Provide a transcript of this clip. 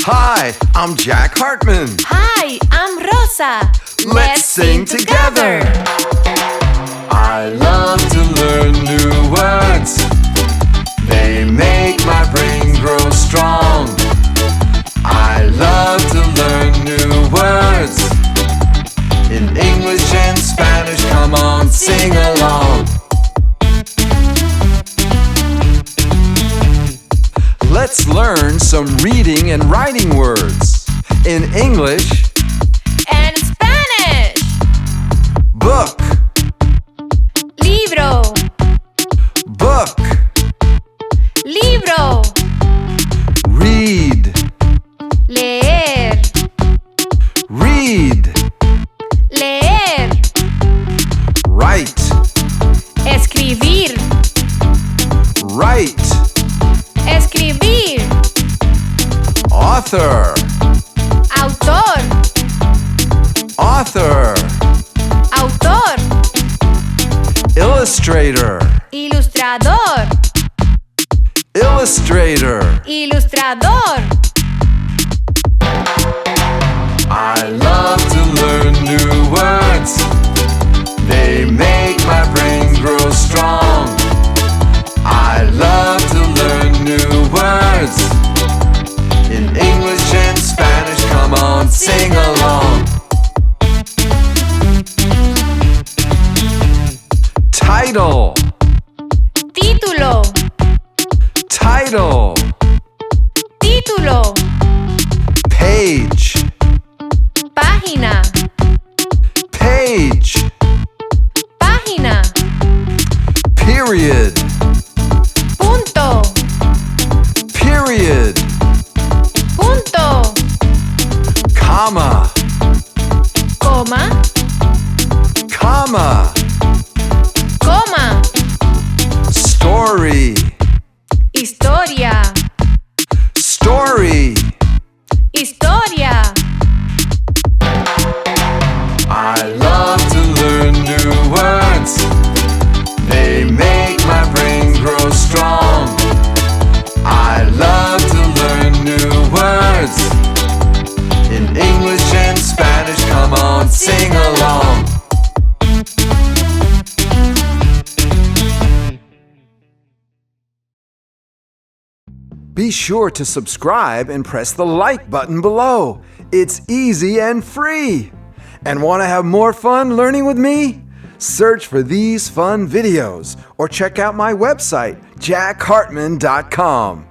Hi, I'm Jack Hartman. Hi, I'm Rosa. Let's sing together. I love to learn new words. They make my brain grow strong. I love to learn new words. In English and Spanish, come on, sing along. Let's learn some reading and writing words. In English and Spanish. Book. Libro. Book. Libro. Read. Leer. Read. Leer. Write. Escribir. Write. Escribir. Author. Autor. Author. Autor. Illustrator. Ilustrador. Illustrator. Ilustrador. I love to learn new words. They make my brain grow strong. I love to learn new words. In English and Spanish, come on, sing along. Title. Título. Title. Título. Page. Página. Page. Página. Period. Punto. Period. Punto. Comma. Coma. Comma. Coma. Story. Historia. Story. Historia. I love to learn new words. They make my brain grow strong. I love to learn new words. In English and Spanish, come on, sing along. Be sure to subscribe and press the like button below. It's easy and free. And want to have more fun learning with me? Search for these fun videos or check out my website, jackhartman.com.